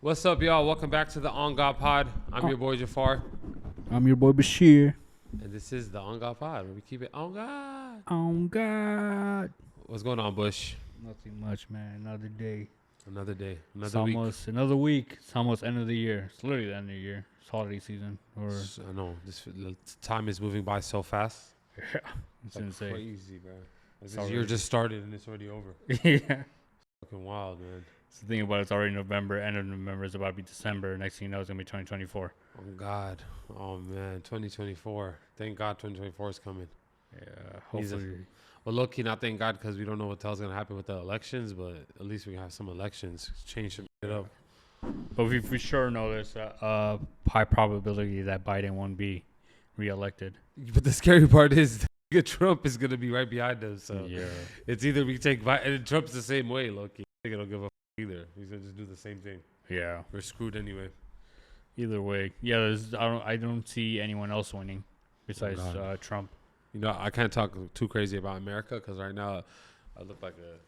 What's up, y'all? Welcome back to the OnGod Pod. I'm your boy Jafar, I'm your boy Bashir. and this is the OnGod Pod, where we keep it on God. On God. What's going on, Bush? Nothing much, man. Another day. Another day, It's another week. almost another week. It's almost end of the year. It's literally the end of the year. It's holiday season. Or I know this time is moving by so fast. yeah, it's Like insane. crazy, bro. Like It's this year already- just started and it's already over. Yeah. Fucking wild, man. It's the thing about it's already November. End of November is about to be December. Next thing you know, it's gonna be 2024. Oh God. Oh man, 2024. Thank God 2024 is coming. Yeah. He's a- Hopefully. Well, low key, not thank God, because we don't know what the hell's gonna happen with the elections, but at least we have some elections. Change some shit up. But we for sure know there's a high probability that Biden won't be reelected. But the scary part is Trump is gonna be right behind us. So Yeah. it's either we take and Trump's the same way, Loki. I think I don't give a either. He's gonna just do the same thing. Yeah. We're screwed anyway. Either way, yeah. I don't see anyone else winning besides God. Trump. You know, I can't talk too crazy about America because right now I look like a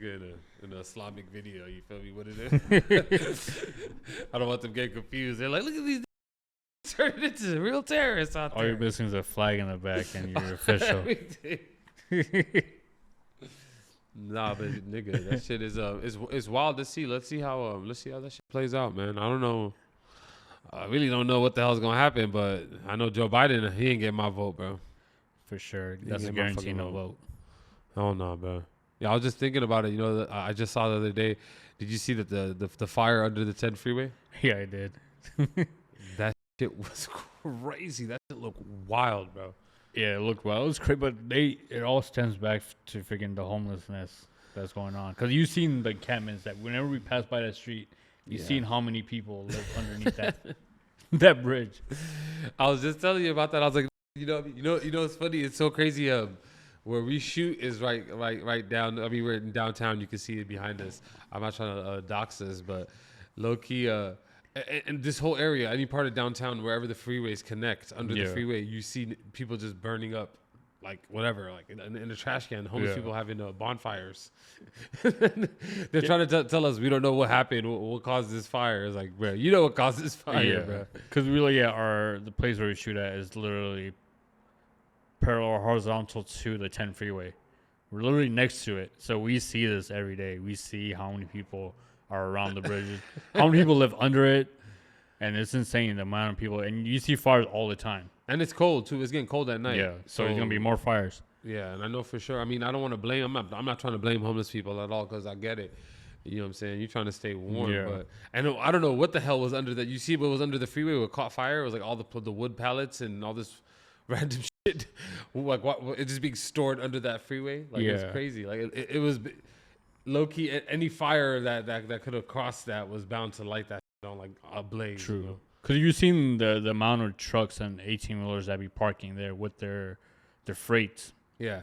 in an Islamic video. You feel me? What it is? I don't want them getting confused. They're like, look at these turning into real terrorists out All there. you're missing is a flag in the back and you're official. Nah, but nigga, that shit is it's wild to see. Let's see how that shit plays out, man. I don't know. I really don't know what the hell's gonna happen, but I know Joe Biden, he ain't getting my vote, bro. For sure. You That's a get my guarantee fucking no vote. vote. Oh no, bro. Yeah, I was just thinking about it. You know, I just saw the other day. Did you see that the fire under the 10 freeway? Yeah, I did. That shit was crazy. That shit looked wild, bro. Yeah, it looked well. It was crazy, but it all stems back to freaking the homelessness that's going on. Because you've seen the encampments that whenever we pass by that street, you've Yeah. seen how many people live underneath that bridge. I was just telling you about that. I was like, you know, it's funny. It's so crazy. Where we shoot is right down. I mean, we're in downtown. You can see it behind us. I'm not trying to dox us, but low key, and this whole area, any part of downtown, wherever the freeways connect under the Yeah. freeway, you see people just burning up, like whatever, like in a trash can. Homeless Yeah. people having bonfires. They're trying to tell us we don't know what happened. What caused this fire? It's like, bro, you know what caused this fire, bro. Because really, the place where we shoot at is literally parallel or horizontal to the 10 freeway. We're literally next to it, so we see this every day. We see how many people are around the bridges, how many people live under it, and it's insane the amount of people. And you see fires all the time. And it's cold too. It's getting cold at night. Yeah, so there's gonna be more fires. Yeah, and I know for sure. I mean, I don't want to blame. I'm not trying to blame homeless people at all because I get it. You know what I'm saying? You're trying to stay warm, Yeah. but I don't know what the hell was under that. You see what was under the freeway? What caught fire? It was like all the wood pallets and all this random shit. Like what? It's just being stored under that freeway. Like Yeah. it's crazy. Like it was low key. Any fire that could have crossed that was bound to light that shit on like a blaze. True. You know? Because you've seen the amount of trucks and 18-wheelers that be parking there with their freights. Yeah.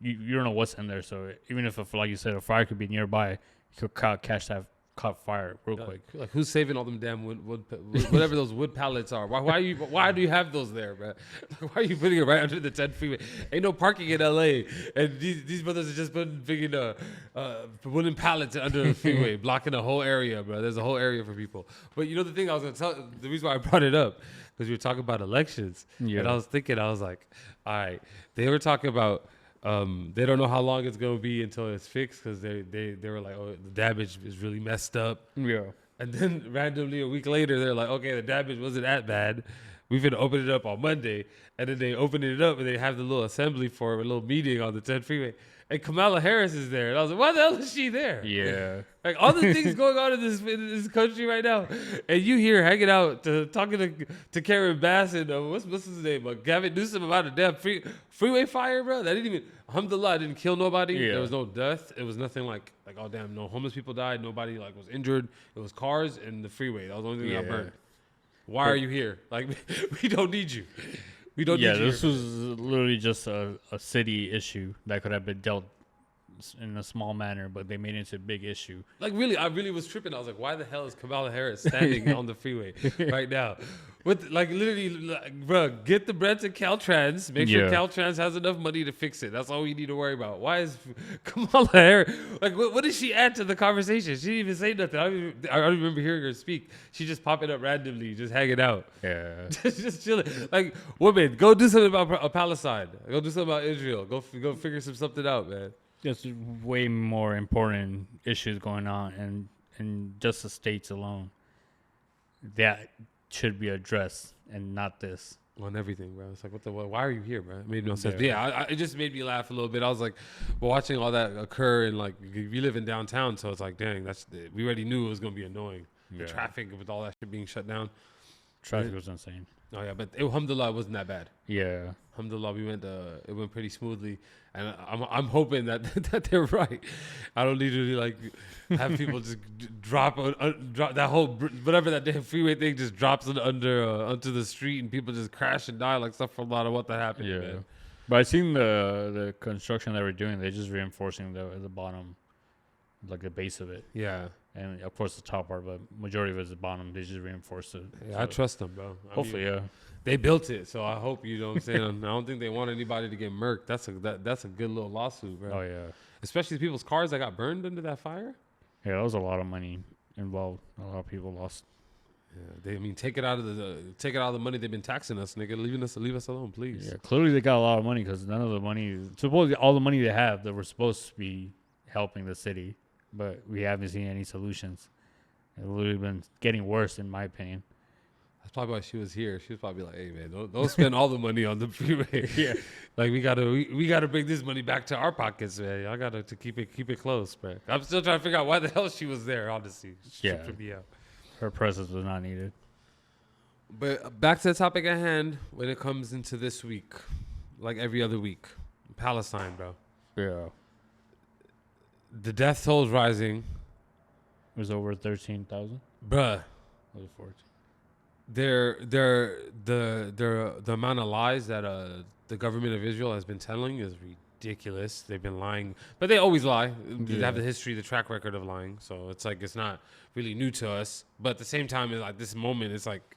You don't know what's in there, so even if like you said, a fire could be nearby, you could catch that caught fire real quick. Like who's saving all them damn wood whatever those wood pallets are? Why do you have those there, bro? Like, why are you putting it right under the 10 freeway? Ain't no parking in LA, and these brothers are just putting freaking wooden pallets under the freeway, blocking the whole area, bro. There's a whole area for people. But you know the thing I was gonna tell, the reason why I brought it up because we were talking about elections, Yeah. and I was thinking, I was like, all right, they were talking about. They don't know how long it's gonna be until it's fixed because they were like, oh, the damage is really messed up. Yeah. And then randomly a week later, they're like, okay, the damage wasn't that bad. We're going to open it up on Monday. And then they open it up and they have the little assembly for a little meeting on the 10 freeway. And Kamala Harris is there. And I was like, why the hell is she there? Yeah. Like all the things going on in this country right now. And you here hanging out talking to Karen Bass and what's his name? Gavin Newsom about a damn freeway fire, bro. That didn't even, alhamdulillah, didn't kill nobody. Yeah. There was no death. It was nothing like, oh damn, no homeless people died. Nobody like was injured. It was cars and the freeway. That was the only thing that got burned. Why are you here? Like, we don't need you. We don't need you. Yeah, this was literally just a city issue that could have been dealt in a small manner, but they made it into a big issue. Like really, I really was tripping. I was like, why the hell is Kamala Harris standing on the freeway right now? With like literally, like, bro, get the bread to Caltrans. Make sure Caltrans has enough money to fix it. That's all we need to worry about. Why is Kamala Harris like? What did she add to the conversation? She didn't even say nothing. I don't remember hearing her speak. She just popping up randomly, just hanging out. Yeah, just chilling. Like, woman, go do something about Palestine. Go do something about Israel. Go figure something out, man. there's way more important issues going on, and in just the states alone that should be addressed, and not this. On everything, bro. It's like, why are you here, bro? It made no sense. Yeah, it just made me laugh a little bit. I was like, watching all that occur, and like, we live in downtown, so it's like, dang, we already knew it was gonna be annoying. The traffic with all that shit being shut down. Traffic was insane. Oh yeah, but alhamdulillah, it wasn't that bad. Yeah, Alhamdulillah, it went pretty smoothly, and I'm hoping that that they're right. I don't need to like have people just drop that whole whatever that damn freeway thing just drops it onto the street, and people just crash and die like stuff from a lot of what that happened. yeah. Man. But I seen the construction that we're doing. They're just reinforcing the bottom, like the base of it. Yeah. And of course the top part, but majority of it is the bottom. They just reinforced it. Yeah, so I trust them, bro. Hopefully, yeah. They built it, so I hope, you know what I'm saying. I don't think they want anybody to get murked. That's a good little lawsuit, bro. Oh yeah. Especially the people's cars that got burned under that fire. Yeah, that was a lot of money involved. A lot of people lost. Yeah, take it out of the money they've been taxing us, nigga. Leave us alone, please. Yeah, clearly they got a lot of money because none of the money, supposedly all the money they have, that were supposed to be helping the city, but we haven't seen any solutions. It's literally been getting worse, in my opinion. That's probably why she was here. She was probably like, "Hey, man, don't spend all the money on the freeway. Yeah, like we gotta bring this money back to our pockets, man. I gotta to keep it close, man. I'm still trying to figure out why the hell she was there. Honestly, she tripped me out. Her presence was not needed. But back to the topic at hand. When it comes into this week, like every other week, Palestine, bro. Yeah, the death toll is rising. it was over 13,000. Bruh. Was it 14? The amount of lies that the government of Israel has been telling is ridiculous. They've been lying, but they always lie. They have the history, the track record of lying. So it's like it's not really new to us. But at the same time, it's like this moment, it's like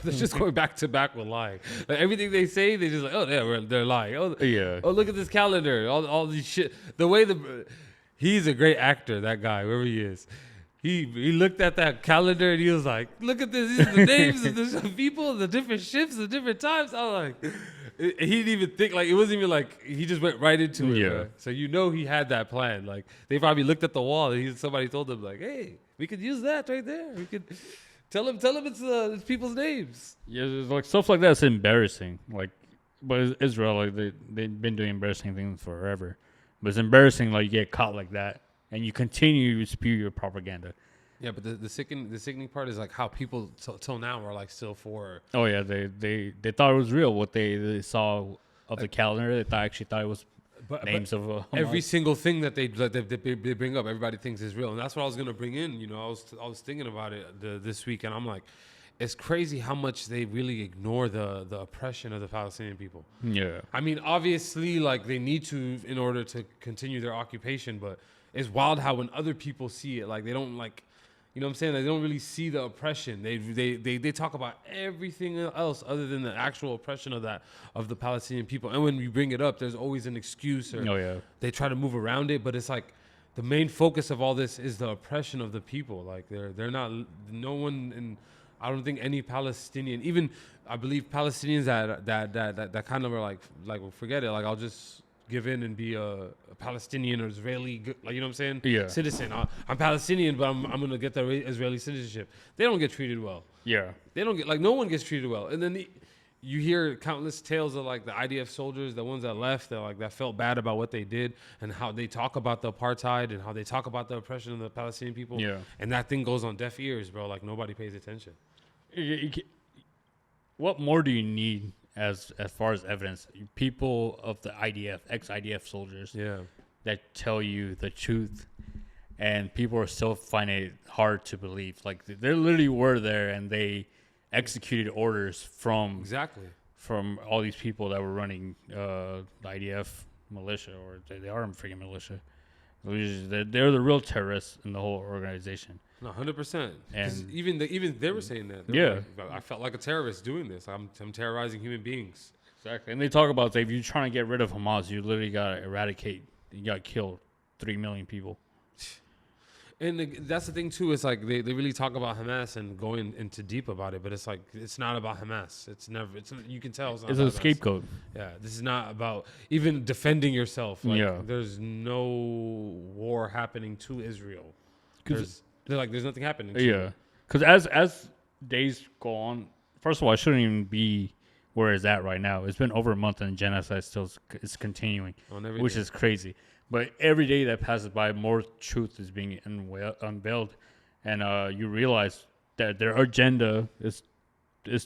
they're just going back to back with lying. Like everything they say, they just like, oh yeah, they're lying. Oh yeah. Oh, look at this calendar. All these shit. The way he's a great actor. That guy, wherever he is. He looked at that calendar and he was like, look at this. These are the names of the people, the different shifts, the different times. I was like, he didn't even think, like, it wasn't even like, he just went right into it. Yeah. Bro. So you know he had that plan. Like, they probably looked at the wall and somebody told him, like, hey, we could use that right there. We could tell him it's people's names. Yeah, it's like stuff like that's embarrassing. Like, but Israel, like they've been doing embarrassing things forever. But it's embarrassing, like, you get caught like that. And you continue to spew your propaganda. Yeah, but the sickening part is like how people till now are like still for. Oh yeah, they thought it was real. What they saw of the calendar, they actually thought it was names of every single thing that they bring up. Everybody thinks is real, and that's what I was gonna bring in. You know, I was thinking about it this week, and I'm like, it's crazy how much they really ignore the oppression of the Palestinian people. Yeah, I mean, obviously, like they need to in order to continue their occupation, but. It's wild how when other people see it, like they don't like, you know what I'm saying? Like, they don't really see the oppression. They talk about everything else other than the actual oppression of the Palestinian people. And when we bring it up, there's always an excuse or they try to move around it. But it's like the main focus of all this is the oppression of the people. Like they're not, no one, and I don't think any Palestinian, even I believe Palestinians that kind of are like well, forget it. Like I'll just give in and be a Palestinian or Israeli, like, you know what I'm saying? Yeah. Citizen. I'm Palestinian, but I'm going to get the Israeli citizenship. They don't get treated well. Yeah. They don't get, like, no one gets treated well. And then you hear countless tales of, like, the IDF soldiers, the ones that left, that felt bad about what they did and how they talk about the apartheid and how they talk about the oppression of the Palestinian people. Yeah. And that thing goes on deaf ears, bro. Like, nobody pays attention. What more do you need? As far as evidence, people of the IDF, ex-IDF soldiers, that tell you the truth, and people are still finding it hard to believe. Like they literally were there, and they executed orders from all these people that were running the IDF militia, or they are a freaking militia. They're the real terrorists in the whole organization. No, 100%. And even they were saying that. They were like, I felt like a terrorist doing this. I'm terrorizing human beings. Exactly. And they talk about if you're trying to get rid of Hamas, you literally got to eradicate. You got to kill 3 million people. And that's the thing too. It's like they really talk about Hamas and going into deep about it, but it's like it's not about Hamas. It's never. You can tell it's not. It's about a scapegoat. Yeah, this is not about even defending yourself. Like, Yeah. There's no war happening to Israel. There's nothing happening. To Yeah, because as days go on, first of all, it shouldn't even be where it's at right now. It's been over a month and genocide still is continuing, which is crazy. But every day that passes by, more truth is being unveiled, and you realize that their agenda is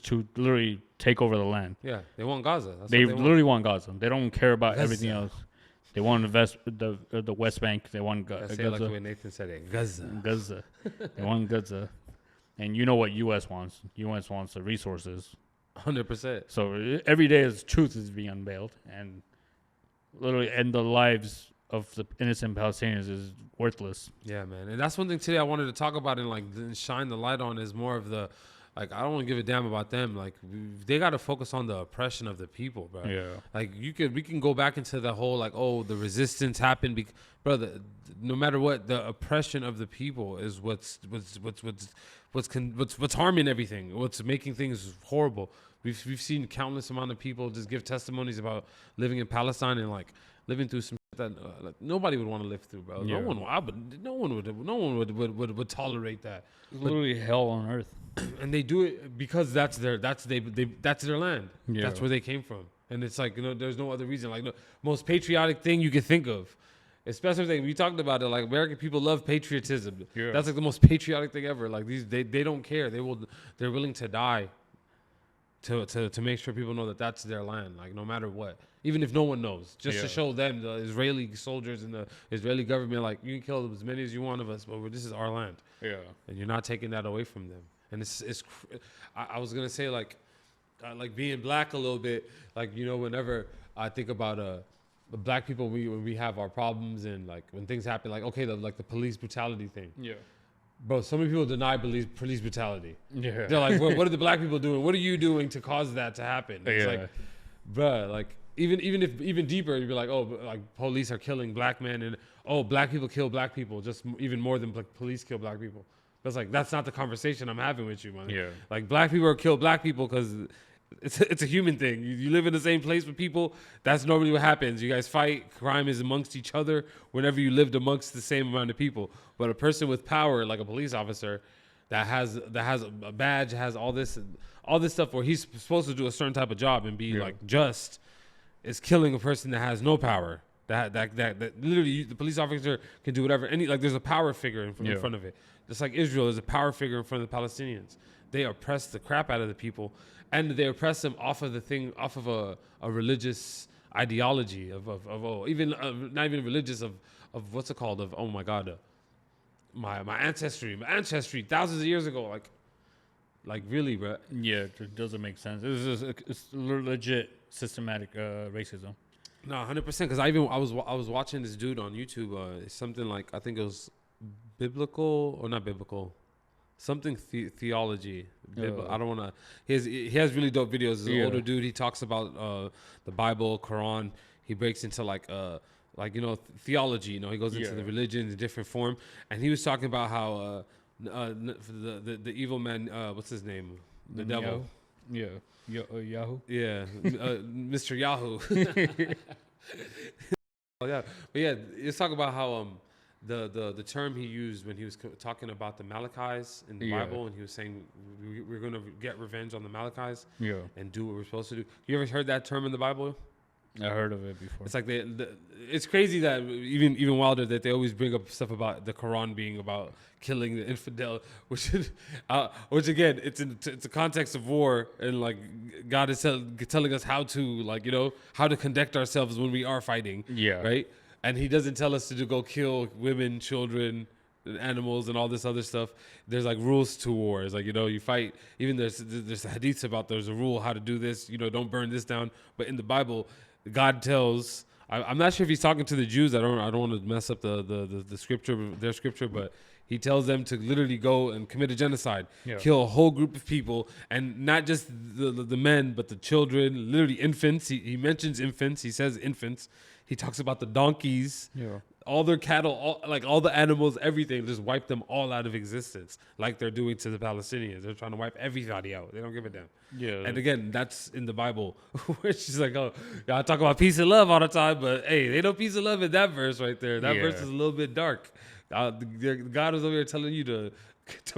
to literally take over the land. Yeah, they want Gaza. That's They what literally want Gaza. They don't care about Gaza. everything else. They want the West Bank. They want Say Gaza. it like the way Nathan said it. Gaza. Gaza. They want Gaza. And you know what U.S. wants. U.S. wants the resources. 100%. So every day truth is being unveiled, and literally, and the lives of the innocent Palestinians is worthless. Yeah, man. And that's one thing today I wanted to talk about and shine the light on is more of the, like, I don't want to give a damn about them. Like, they got to focus on the oppression of the people, bro. Yeah. Like, we can go back into the whole, like, oh, the resistance happened. Brother, no matter what, the oppression of the people is what's harming everything. What's making things horrible. We've seen countless amount of people just give testimonies about living in Palestine and, like, living through some shit that like, nobody would want to live through, bro. Yeah. No one would tolerate that. It's literally hell on earth. And they do it because that's their land. Yeah. That's where they came from. And it's like, there's no other reason. Like, most patriotic thing you could think of. Especially thing we talked about it, like American people love patriotism. Yeah. That's like the most patriotic thing ever. Like they don't care. They're willing to die to make sure people know that that's their land. Like, no matter what, even if no one knows, just to show them, the Israeli soldiers and the Israeli government, like, you can kill as many as you want of us, but this is our land. Yeah. And you're not taking that away from them. And I was gonna say, like being black a little bit, like, whenever I think about the black people, when we have our problems and, like, when things happen, like, okay, the police brutality thing. Yeah. Bro, so many people deny police brutality. Yeah. They're like, what are the black people doing? What are you doing to cause that to happen? It's Yeah. like, bruh, like, even deeper, you'd be like, oh, like, police are killing black men, and, oh, black people kill black people, just even more than police kill black people. But it's like, that's not the conversation I'm having with you, man. Yeah. Like, black people kill black people because it's a human thing. You live in the same place with people. That's normally what happens. You guys fight. Crime is amongst each other whenever you lived amongst the same amount of people. But a person with power, like a police officer, that has a badge, has all this stuff where he's supposed to do a certain type of job and be like just, is killing a person that has no power. That literally the police officer can do whatever. There's a power figure in front of it. Just like Israel is a power figure in front of the Palestinians. They oppress the crap out of the people, and they oppress them off of a religious ideology of not even religious of what's it called, of, oh my God, my ancestry thousands of years ago, like really, bro. Yeah, it doesn't make sense. It's legit systematic racism. No, 100%. Because I was watching this dude on YouTube. Something like, I think it was biblical or not biblical, something theology. I don't want to. He has really dope videos. He's an older dude. He talks about the Bible, Quran. He breaks into theology. He goes into the religion in different form. And he was talking about how the evil man. What's his name? The devil. Yeah. Yahoo. Yeah, Mr. Yahoo. Oh yeah, but yeah, let's talk about how the term he used when he was talking about the Malachi's in the Bible, and he was saying we're going to get revenge on the Malachi's, and do what we're supposed to do. You ever heard that term in the Bible? I heard of it before. It's like it's crazy that even wilder that they always bring up stuff about the Quran being about killing the infidel, which again, it's a context of war, and like God is telling us how to how to conduct ourselves when we are fighting. Yeah. Right. And He doesn't tell us to go kill women, children, animals, and all this other stuff. There's like rules to war. It's like, you fight. Even there's hadiths about there's a rule how to do this. Don't burn this down. But in the Bible, God tells I'm not sure if he's talking to the Jews. I don't want to mess up the scripture, their scripture, but he tells them to literally go and commit a genocide, kill a whole group of people, and not just the men, but the children, literally infants. He mentions infants. He says infants. He talks about the donkeys, all their cattle, all the animals, everything. Just wipe them all out of existence, like they're doing to the Palestinians. They're trying to wipe everybody out. They don't give a damn. Yeah. And again, that's in the Bible, where she's like, oh, y'all talk about peace and love all the time, but hey, they know peace and love in that verse right there. That verse is a little bit dark. God is over here telling you to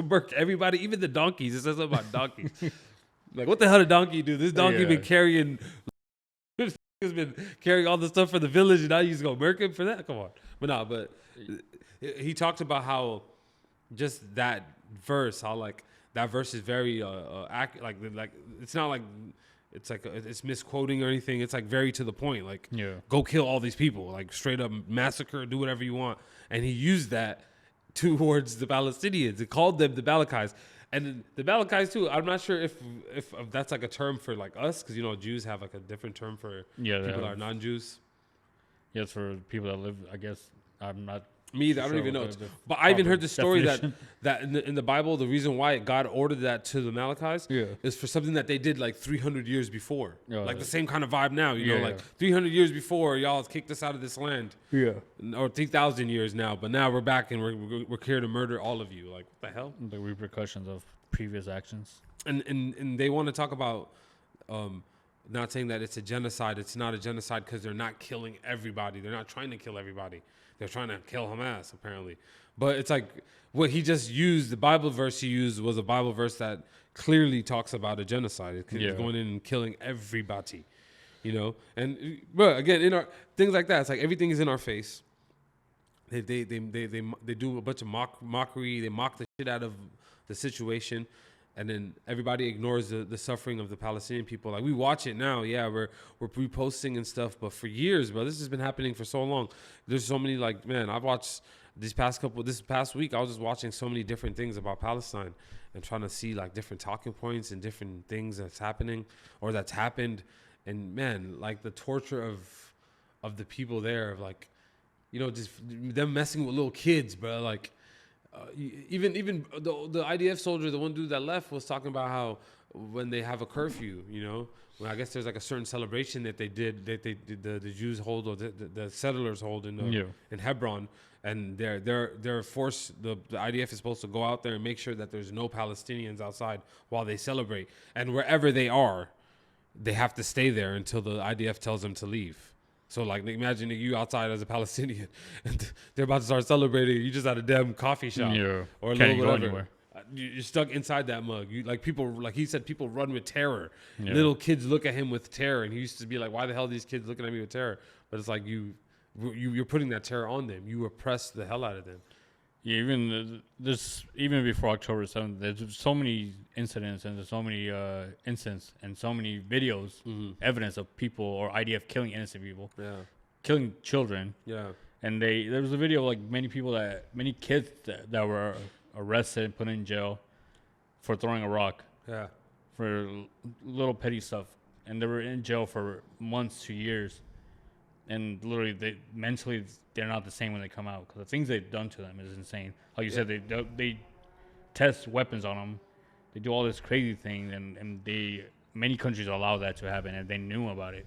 murk everybody, even the donkeys. It says something about donkeys. Like, what the hell did donkey do? This donkey been carrying has been carrying all the stuff for the village, and now you just go murk him for that? Come on. But he talked about how just that verse, how like that verse is very like it's not like it's like it's misquoting or anything. It's like very to the point. Like, go kill all these people, like straight up massacre, do whatever you want. And he used that towards the Palestinians. He called them the Balakites. And the Balakites too. I'm not sure if that's like a term for like us, because Jews have like a different term for people that are non-Jews. Yes, for people that live. I guess I'm not. Me either. I don't even know. But I even heard the story that in the Bible, the reason why God ordered that to the Malachites is for something that they did like 300 years before. Like the same kind of vibe now, like 300 years before, y'all kicked us out of this land. Yeah. Or 3,000 years now, but now we're back and we're here to murder all of you. Like, what the hell? The repercussions of previous actions. And they want to talk about not saying that it's a genocide. It's not a genocide because they're not killing everybody. They're not trying to kill everybody. They're trying to kill Hamas, apparently. But it's like what he just used, the Bible verse he used was a Bible verse that clearly talks about a genocide. It's going in and killing everybody, And but again, in our things like that, it's like everything is in our face. They do a bunch of mockery. They mock the shit out of the situation. And then everybody ignores the suffering of the Palestinian people. Like, we watch it now. Yeah, we're reposting and stuff. But for years, bro, this has been happening for so long. There's so many, like, man, I've watched this past week, I was just watching so many different things about Palestine and trying to see, like, different talking points and different things that's happening or that's happened. And, man, like, the torture of the people there, of, like, just them messing with little kids, bro. Like, even the IDF soldier, the one dude that left, was talking about how when they have a curfew, when I guess there's like a certain celebration that they did the Jews hold, or the settlers hold in Hebron, and they're forced, the IDF is supposed to go out there and make sure that there's no Palestinians outside while they celebrate, and wherever they are, they have to stay there until the IDF tells them to leave. So, like, imagine you outside as a Palestinian, and they're about to start celebrating. You just at a damn coffee shop, or a little whatever. You're stuck inside that mug. Like he said, people run with terror. Little kids look at him with terror, and he used to be like, "Why the hell are these kids looking at me with terror?" But it's like you're putting that terror on them. You oppress the hell out of them. Yeah, even before October 7th, there's so many incidents and there's so many incidents and so many videos, evidence of people or IDF killing innocent people, killing children. Yeah, and there was a video of like many kids that were arrested and put in jail for throwing a rock. Yeah, for little petty stuff, and they were in jail for months to years. And literally, they're not the same when they come out, because the things they've done to them is insane. Like you said, they test weapons on them. They do all this crazy thing, and many countries allow that to happen, and they knew about it,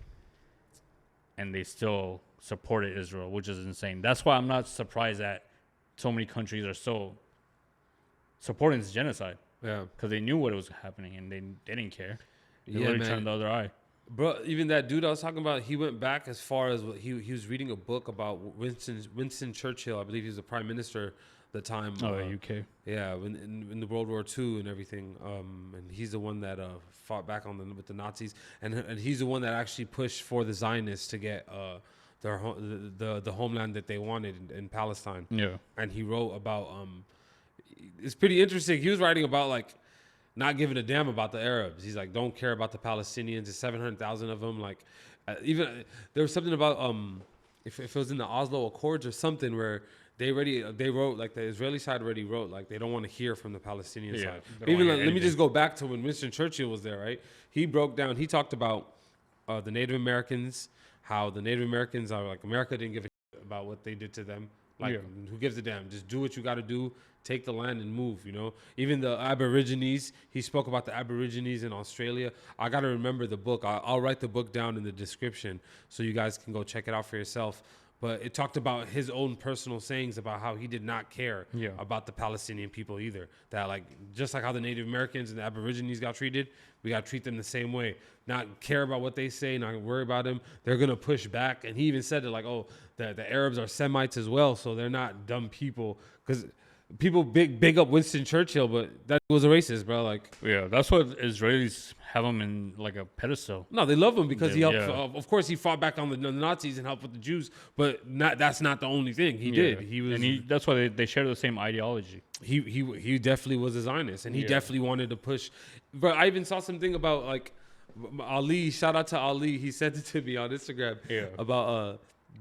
and they still supported Israel, which is insane. That's why I'm not surprised that so many countries are so supporting this genocide. Yeah, because they knew what was happening, and they didn't care. They literally turned the other eye. Bro, even that dude I was talking about, he went back as far as he was reading a book about Winston Churchill. I believe he was the prime minister at the time. UK. Yeah, in the World War II and everything. And he's the one that fought back with the Nazis, and he's the one that actually pushed for the Zionists to get the homeland that they wanted in Palestine. Yeah, and he wrote about it's pretty interesting. He was writing about like not giving a damn about the Arabs. He's like, don't care about the Palestinians. There's 700,000 of them. Like, even there was something about if it was in the Oslo Accords or something where they wrote, like, the Israeli side already wrote, like, they don't want to hear from the Palestinian side. Even let me just go back to when Winston Churchill was there, right? He broke down. He talked about the Native Americans, how the Native Americans are like, America didn't give a shit about what they did to them. Like, who gives a damn? Just do what you got to do. Take the land and move, you know? Even the Aborigines, he spoke about the Aborigines in Australia. I got to remember the book. I'll write the book down in the description so you guys can go check it out for yourself. But it talked about his own personal sayings about how he did not care about the Palestinian people either. That, like, just like how the Native Americans and the Aborigines got treated, we got to treat them the same way. Not care about what they say, not worry about them. They're going to push back. And he even said it like, oh, the Arabs are Semites as well, so they're not dumb people. Because people big up Winston Churchill, but that was a racist, bro. Like, yeah, that's what Israelis have him in like a pedestal. No, they love him because he helped. Of course, he fought back on the Nazis and helped with the Jews, but that's not the only thing he did. He was, and that's why they share the same ideology. He definitely was a Zionist, and he definitely wanted to push. But I even saw something about like Ali. Shout out to Ali. He sent it to me on Instagram about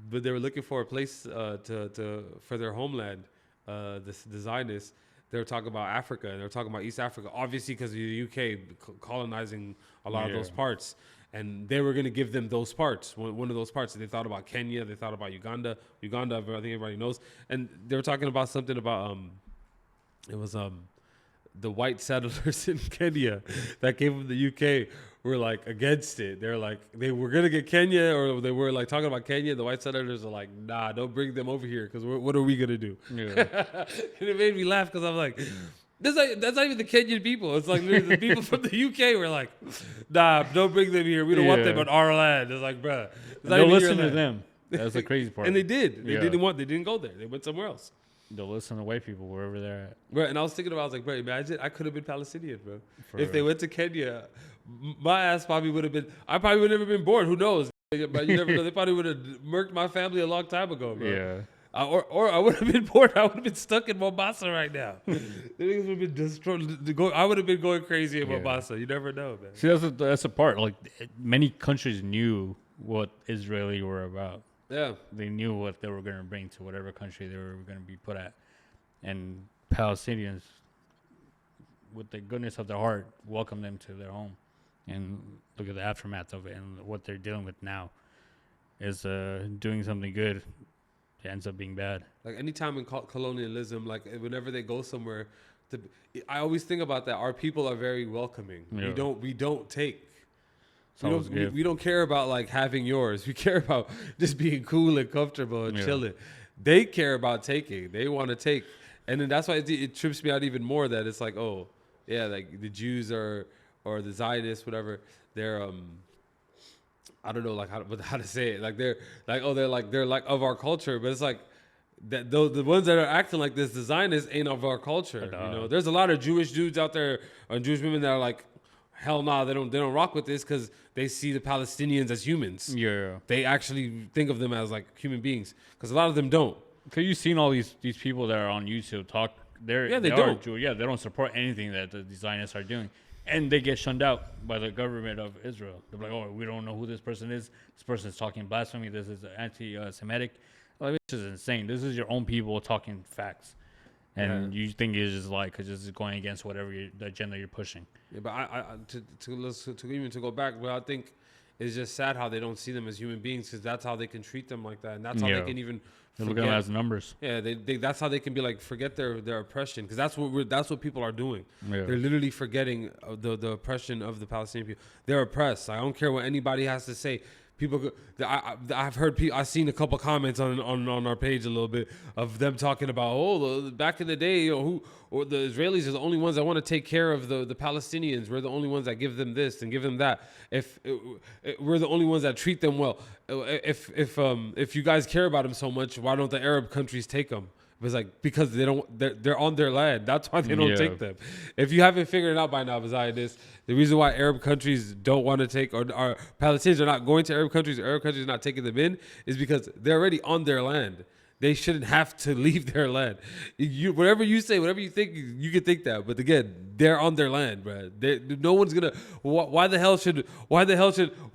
but they were looking for a place for their homeland. The Zionists, they were talking about Africa, and they were talking about East Africa, obviously because of the UK colonizing a lot of those parts, and they were going to give them those parts, one of those parts. They thought about Kenya, they thought about Uganda, I think everybody knows, and they were talking about something about it was the white settlers in Kenya that came from the UK were like against it. They're like, they were gonna get Kenya, or they were like talking about Kenya. The white settlers are like, nah, don't bring them over here, because what are we gonna do? And it made me laugh because I'm like, that's not even the Kenyan people. It's like the people from the UK were like, nah, don't bring them here. We don't want them on our land. It's like, bruh, don't listen to them. That's the crazy part. And they did. They didn't go there. They went somewhere else. They'll listen to white people wherever they're at. Right, and I was thinking about, I was like, bro, imagine I could have been Palestinian, bro. If they went to Kenya, my ass probably would have been, I probably would have never been born. Who knows? But you never know. They probably would have murked my family a long time ago, bro. Yeah. Or I would have been born. I would have been stuck in Mombasa right now. The niggas would have been destroyed. I would have been going crazy in Mombasa. You never know, man. See, that's the part. Like, many countries knew what Israeli were about. Yeah. They knew what they were going to bring to whatever country they were going to be put at. And Palestinians, with the goodness of their heart, welcome them to their home. And look at the aftermath of it, and what they're dealing with now is doing something good. It ends up being bad. Like, anytime in colonialism, like whenever they go somewhere, I always think about that. Our people are very welcoming. Yeah. We don't take. We don't care about like having yours. We care about just being cool and comfortable and chilling. They care about taking. They want to take, and then that's why it trips me out even more that it's like, oh yeah, like the Jews or the Zionists, whatever. They're I don't know like how to say it. Like they're like of our culture, but it's like that the ones that are acting like this, the Zionists ain't of our culture. You know, there's a lot of Jewish dudes out there and Jewish women that are like, hell nah, they don't rock with this because they see the Palestinians as humans. Yeah, they actually think of them as like human beings, because a lot of them don't. Because you've seen all these people that are on YouTube talk. They don't. They don't support anything that the Zionists are doing, and they get shunned out by the government of Israel. They're like, oh, we don't know who this person is. This person is talking blasphemy. This is anti-Semitic. Like, this is insane. This is your own people talking facts. And you think it's just like, cause it's going against whatever the agenda you're pushing. Yeah, but to go back, well, I think it's just sad how they don't see them as human beings, because that's how they can treat them like that, and that's how they can even look at them as numbers. Yeah, that's how they can be like, forget their oppression, because that's what people are doing. Yeah. They're literally forgetting the oppression of the Palestinian people. They're oppressed. I don't care what anybody has to say. People, I've heard people. I've seen a couple comments on our page a little bit of them talking about, back in the day, the Israelis are the only ones that want to take care of the Palestinians. We're the only ones that give them this and give them that. We're the only ones that treat them well. If you guys care about them so much, why don't the Arab countries take them? It's like, because they're on their land. That's why they don't take them. If you haven't figured it out by now, besides this, the reason why Arab countries don't want to take, or Palestinians are not going to Arab countries are not taking them in, is because they're already on their land. They shouldn't have to leave their land. Whatever you say, whatever you think, you can think that. But again, they're on their land, bro. No one's gonna. Why the hell should?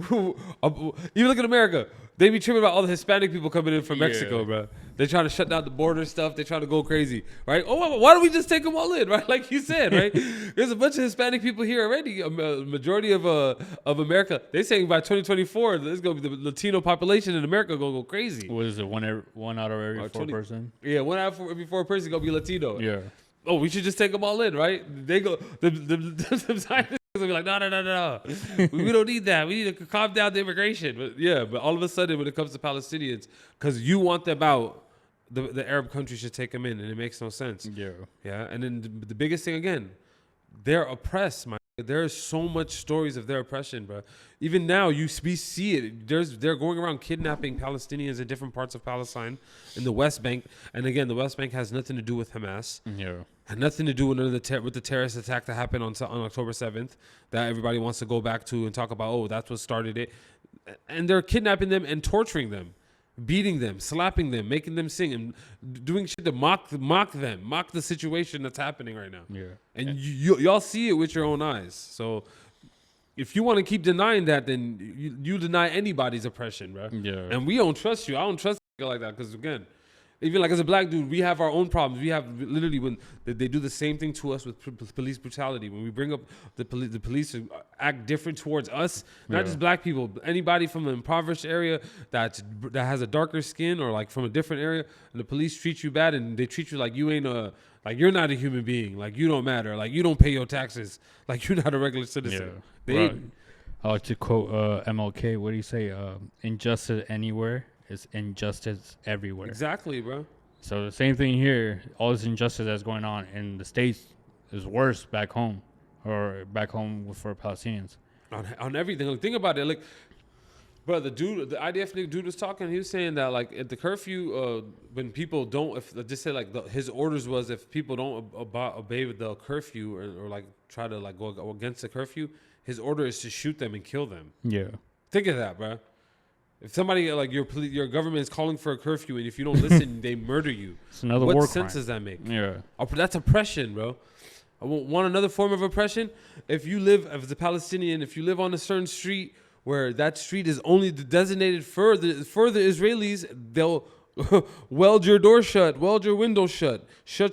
Even look at America. They be tripping about all the Hispanic people coming in from Yeah. Mexico, bro. They trying to shut down the border stuff. They trying to go crazy, right? Oh, why don't we just take them all in, right? Like you said, right? There's a bunch of Hispanic people here already. A majority of America. They saying by 2024, there's gonna be the Latino population in America gonna go crazy. What is it? One out of every 4 person. Yeah, one out of every 4 person gonna be Latino. Yeah. Oh, we should just take them all in, right? They go. The scientists will be like, no. We don't need that. We need to calm down the immigration. But all of a sudden, when it comes to Palestinians, because you want them out, the Arab countries should take them in, and it makes no sense. Yeah. Yeah, and then the biggest thing again, they're oppressed, man. There's so much stories of their oppression, bro. Even now, we see it. They're going around kidnapping Palestinians in different parts of Palestine, in the West Bank. And again, the West Bank has nothing to do with Hamas. Yeah. Had nothing to do with the terrorist attack that happened on October 7th that everybody wants to go back to and talk about, oh, that's what started it. And they're kidnapping them and torturing them, beating them, slapping them, making them sing, and doing shit to mock them, mock the situation that's happening right now. Yeah. And y'all see it with your own eyes. So if you want to keep denying that, then you deny anybody's oppression, bro. Yeah. And we don't trust you. I don't trust you like that because, again, even like as a black dude, we have our own problems. We have literally when they do the same thing to us with police brutality. When we bring up the police act different towards us, not just black people, anybody from an impoverished area that has a darker skin or like from a different area, and the police treat you bad and they treat you like you ain't like you're not a human being, like you don't matter, like you don't pay your taxes, like you're not a regular citizen. Yeah. I like to quote MLK. What do you say? Injustice anywhere is injustice everywhere. Exactly, bro. So the same thing here. All this injustice that's going on in the States is worse back home, or back home for Palestinians. On everything. Like, think about it. Like, bro, the IDF dude was talking. He was saying that like at the curfew, when people don't, just say like his orders was if people don't obey the curfew or like try to like go against the curfew, his order is to shoot them and kill them. Yeah. Think of that, bro. If somebody like your government is calling for a curfew and if you don't listen, they murder you. It's another war crime. What sense does that make? Yeah. That's oppression, bro. I want another form of oppression. If you live as a Palestinian, if you live on a certain street where that street is only designated for the Israelis, they'll weld your door shut, weld your window shut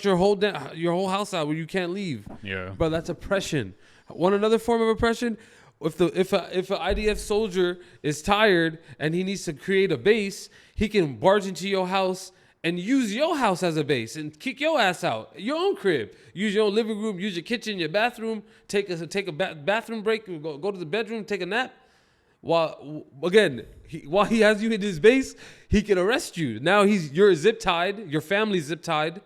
your whole house out where you can't leave. Yeah. Bro, that's oppression. Want another form of oppression? If an IDF soldier is tired and he needs to create a base, he can barge into your house and use your house as a base and kick your ass out. Your own crib. Use your own living room, use your kitchen, your bathroom, take a bathroom break, go to the bedroom, take a nap. While he has you in his base, he can arrest you. Now you're zip tied, your family's zip tied.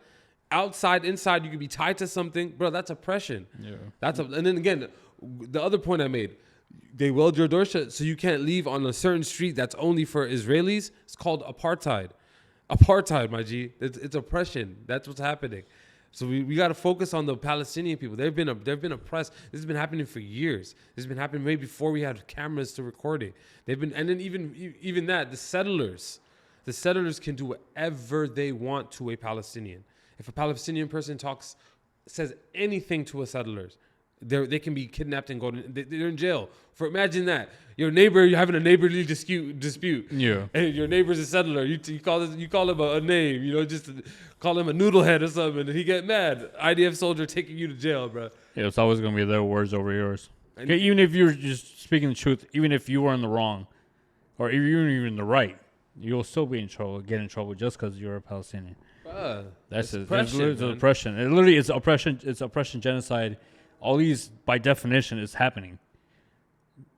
Outside, inside, you can be tied to something. Bro, that's oppression. Yeah. And then again, the other point I made, they weld your door shut so you can't leave on a certain street that's only for Israelis. It's called apartheid. Apartheid, my G. It's oppression. That's what's happening. So we got to focus on the Palestinian people. They've been oppressed. This has been happening for years. This has been happening way before we had cameras to record it. And then even that, the settlers can do whatever they want to a Palestinian. If a Palestinian person says anything to a settlers, they can be kidnapped and they're in jail. Imagine that. You're having a neighborly dispute. Yeah. And your neighbor's a settler. You call him a name, just call him a noodlehead or something, and he get mad. IDF soldier taking you to jail, bro. Yeah, it's always gonna be their words over yours. Okay, even if you're just speaking the truth, even if you were in the wrong, or if you're even in the right, you'll still be in trouble, get in trouble just because you're a Palestinian. That's oppression. It's oppression. It literally is oppression. It's oppression, genocide. All these, by definition, is happening.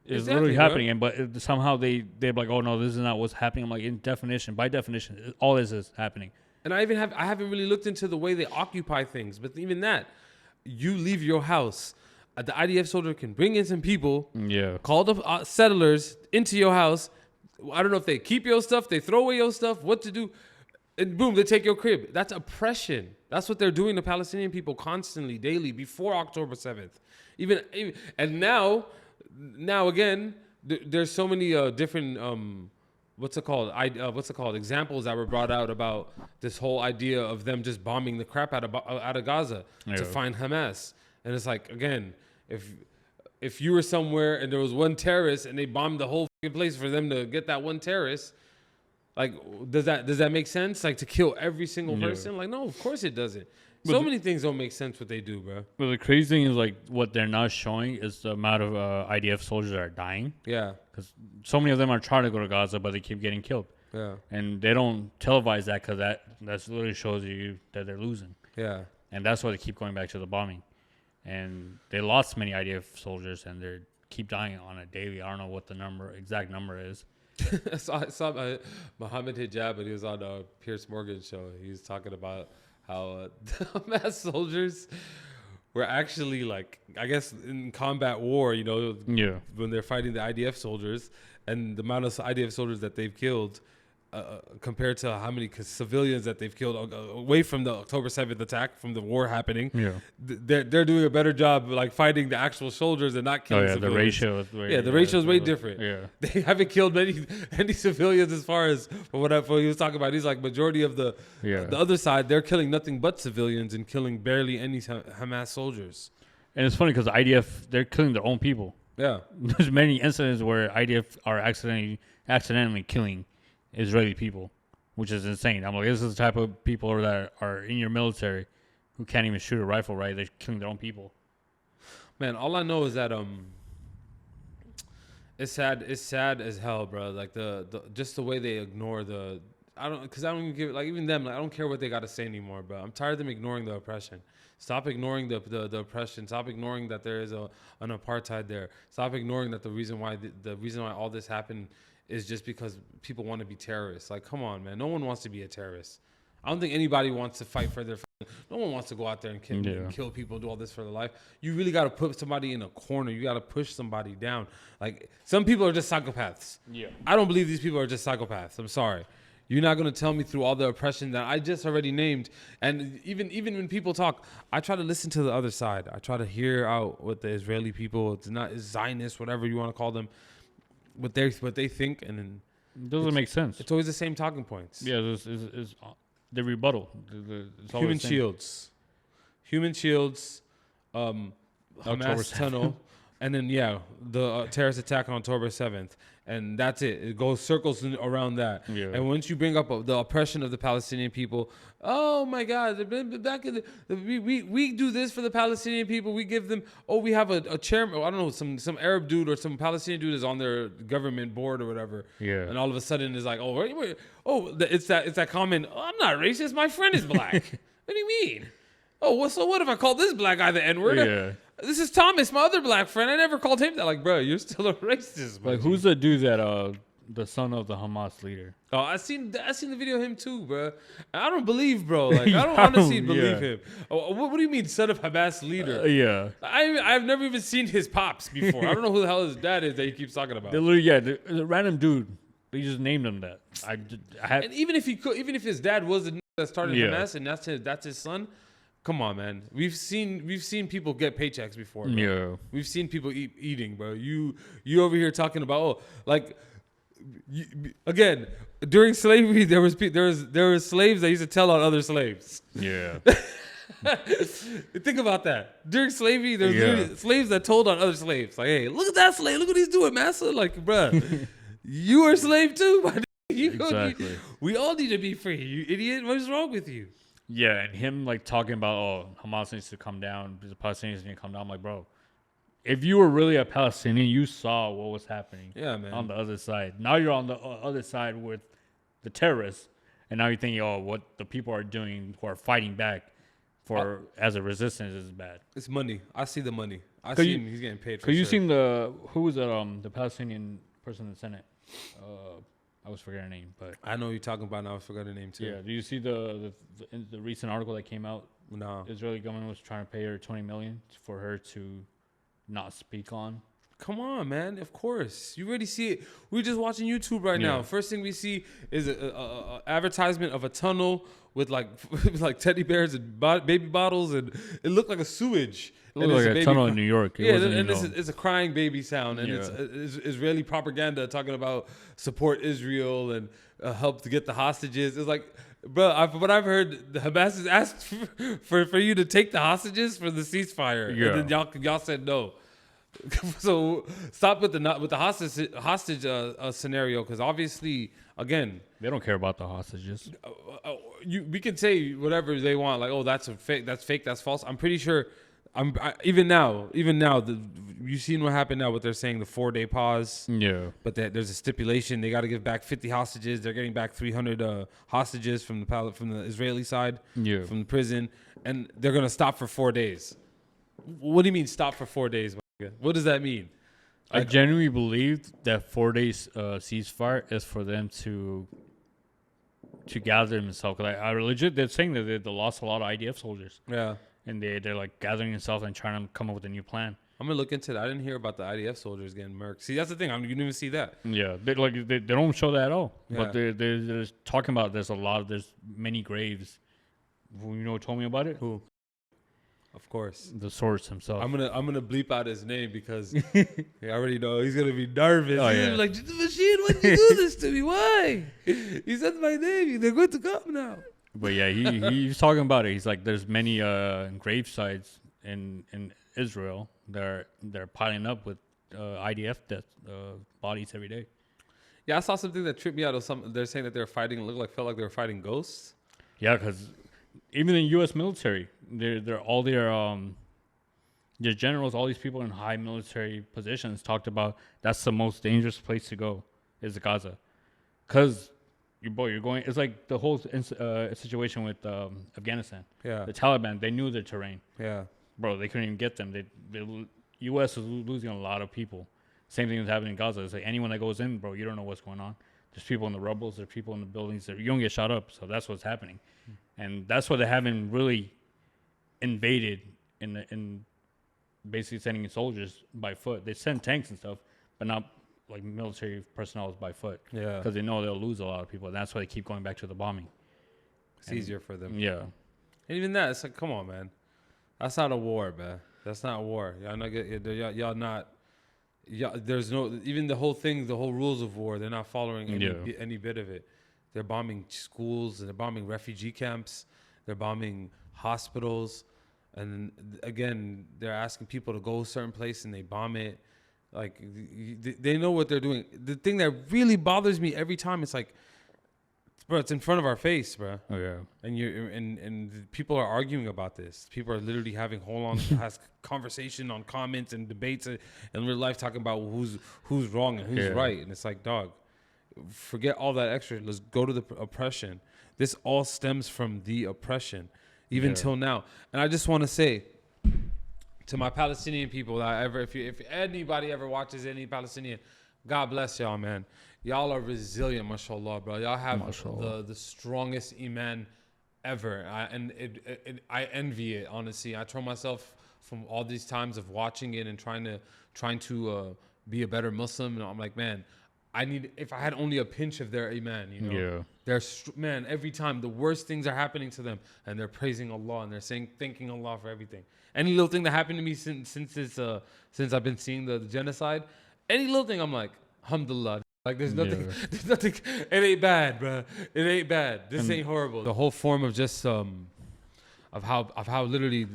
It's literally happening, but somehow they're like, oh no, this is not what's happening. I'm like, by definition, all this is happening. And I haven't really looked into the way they occupy things, but even that, you leave your house, the IDF soldier can bring in some people, call the settlers into your house. I don't know if they keep your stuff, they throw away your stuff, what to do. And boom, they take your crib. That's oppression. That's what they're doing to Palestinian people constantly, daily, before October 7th. And now again, there's so many different examples that were brought out about this whole idea of them just bombing the crap out of Gaza to find Hamas. And it's like, again, if you were somewhere and there was one terrorist and they bombed the whole place for them to get that one terrorist, Like, does that make sense? Like, to kill every single person? Like, no, of course it doesn't. So many things don't make sense what they do, bro. But the crazy thing is, like, what they're not showing is the amount of IDF soldiers that are dying. Yeah. Because so many of them are trying to go to Gaza, but they keep getting killed. Yeah. And they don't televise that because that literally shows you that they're losing. Yeah. And that's why they keep going back to the bombing. And they lost many IDF soldiers, and they keep dying on a daily. I don't know what the exact number is. I saw Mohammed Hijab, but he was on Pierce Morgan's show. He was talking about how mass soldiers were actually, like, I guess in combat war, you know, when they're fighting the IDF soldiers, and the amount of IDF soldiers that they've killed compared to how many civilians that they've killed away from the October 7th attack, from the war happening. Yeah, they're doing a better job, like, fighting the actual soldiers and not killing civilians. The ratio is way different. Yeah, they haven't killed any civilians as far as what he was talking about. He's like, majority of the other side, they're killing nothing but civilians and killing barely any Hamas soldiers. And it's funny because IDF, they're killing their own people. Yeah, there's many incidents where IDF are accidentally killing Israeli people, which is insane. I'm like, this is the type of people that are in your military who can't even shoot a rifle right. They're killing their own people. Man, all I know is that it's sad as hell, bro. Like the just the way they ignore I don't even give, like, even them, like, I don't care what they got to say anymore, bro. I'm tired of them ignoring the oppression. Stop ignoring the oppression. Stop ignoring that there is an apartheid there. Stop ignoring that the reason why all this happened is just because people want to be terrorists. Like, come on, man. No one wants to be a terrorist. I don't think anybody wants to fight for their. No one wants to go out there and kill people, do all this for their life. You really got to put somebody in a corner. You got to push somebody down. Like, some people are just psychopaths. Yeah. I don't believe these people are just psychopaths. I'm sorry. You're not going to tell me through all the oppression that I just already named. And even when people talk, I try to listen to the other side. I try to hear out what the Israeli people, it's not Zionists, whatever you want to call them, what they think, and then it doesn't make sense. It's always the same talking points. Yeah, it's the rebuttal. It's human shields, Hamas tunnel, and then the terrorist attack on October 7th, and that's it. It goes circles around that. Yeah. And once you bring up the oppression of the Palestinian people, oh my God, back in we do this for the Palestinian people. We give them. Oh, we have a chairman. I don't know, some Arab dude or some Palestinian dude is on their government board or whatever. Yeah. And all of a sudden it's like, it's that comment. Oh, I'm not racist. My friend is black. What do you mean? Oh, so what if I call this black guy the N-word? Yeah. This is Thomas, my other black friend. I never called him that. Like, bro, you're still a racist. Like, who's the dude that the son of the Hamas leader? Oh, I seen the video of him too, bro. I don't believe, bro. Like, I don't honestly believe him. Oh, what do you mean, son of Hamas leader? Yeah. I've never even seen his pops before. I don't know who the hell his dad is that he keeps talking about. The random dude. They just named him that. And even if his dad was the nigga that started Hamas and that's his son. Come on, man. We've seen people get paychecks before. Bro. Yeah. We've seen people eating, bro. You over here talking about again, during slavery there were slaves that used to tell on other slaves. Yeah. Think about that. During slavery, there was slaves that told on other slaves. Like, hey, look at that slave. Look what he's doing, massa. Like, bro, you were a slave too. Exactly. We all need to be free. You idiot. What is wrong with you? Yeah, and him, like, talking about, Hamas needs to come down, the Palestinians need to come down. I'm like, bro, if you were really a Palestinian, you saw what was happening on the other side. Now you're on the other side with the terrorists, and now you're thinking, what the people are doing who are fighting back as a resistance is bad. It's money. I see the money. I see him. He's getting paid for it. Because you seen who was the Palestinian person in the Senate? I was forgetting her name, but I know who you're talking about now. I forgot her name too. Yeah. Do you see the recent article that came out? No. Israeli government was trying to pay her $20 million for her to not speak on. Come on, man. Of course. You already see it. We're just watching YouTube right now. First thing we see is a advertisement of a tunnel with like teddy bears and baby bottles, and it looked like a sewage. It looked like a tunnel in New York. It's a crying baby sound, and it's Israeli propaganda talking about support Israel and help to get the hostages. It's like, bro, what I've heard, the Hamas has asked for you to take the hostages for the ceasefire, and then y'all said no. So stop with the hostage scenario, because obviously, again, They don't care about the hostages. we can say whatever they want, like, oh, that's fake, that's false. I'm pretty sure. Even now, you've seen what happened now. What they're saying, the 4-day pause. Yeah. But there's a stipulation. They got to give back 50 hostages. They're getting back 300 hostages from the Israeli side, Yeah. from the prison, and they're gonna stop for 4 days. What do you mean stop for 4 days? What does that mean? I genuinely believe that 4 days ceasefire is for them to gather themselves. Cause I legit, they're saying that they lost a lot of IDF soldiers. Yeah. And they're like gathering themselves and trying to come up with a new plan. I'm gonna look into that. I didn't hear about the IDF soldiers getting murked. See, that's the thing. You didn't even see that. Yeah, they don't show that at all. Yeah. But they're talking about there's many graves. You know who told me about it? Who? Of course. The source himself. I'm gonna bleep out his name because I already know he's gonna be nervous. Oh, He's yeah. gonna be like, Machine, why'd you do this to me? Why? He said my name. They're going to come now. But yeah, he's talking about it. He's like, there's many grave sites in Israel. They're piling up with IDF bodies every day. Yeah, I saw something that tripped me out. They're saying that felt like they were fighting ghosts. Yeah, because even in U.S. military, they're all their generals, all these people in high military positions talked about that's the most dangerous place to go is Gaza, because you're going. It's like the whole situation with Afghanistan. Yeah. The Taliban, they knew their terrain. Yeah. Bro, they couldn't even get them. The U.S. was losing a lot of people. Same thing was happening in Gaza. It's like anyone that goes in, bro, you don't know what's going on. There's people in the rubbles. There's people in the buildings. You don't get shot up. So that's what's happening. And that's why they haven't really invaded in basically sending soldiers by foot. They send tanks and stuff, but not like military personnel by foot. Yeah. Because they know they'll lose a lot of people. And that's why they keep going back to the bombing. It's easier for them. Yeah. And even that, it's like, come on, man. That's not a war, man. That's not war. Y'all not. There's no, even the whole thing, the whole rules of war. They're not following any bit of it. They're bombing schools and they're bombing refugee camps. They're bombing hospitals, and again, they're asking people to go a certain place and they bomb it. Like they know what they're doing. The thing that really bothers me every time, it's like, bro, it's in front of our face, bro. Oh yeah. And and people are arguing about this. People are literally having conversation on comments and debates in real life, talking about who's wrong and who's right. And it's like, dog, forget all that extra. Let's go to the oppression. This all stems from the oppression, even till now. And I just want to say to my Palestinian people that if anybody ever watches any Palestinian, God bless y'all, man. Y'all are resilient, mashallah, bro. Y'all have the strongest iman ever. I envy it, honestly. I throw myself from all these times of watching it and trying to be a better Muslim. And I'm like, man, if I had only a pinch of their iman, you know. Yeah. Man, every time the worst things are happening to them and they're praising Allah and they're thanking Allah for everything. Any little thing that happened to me since I've been seeing the genocide, any little thing, I'm like, alhamdulillah. Like there's nothing, it ain't bad, bro. It ain't bad. This ain't horrible. The whole form of just of how literally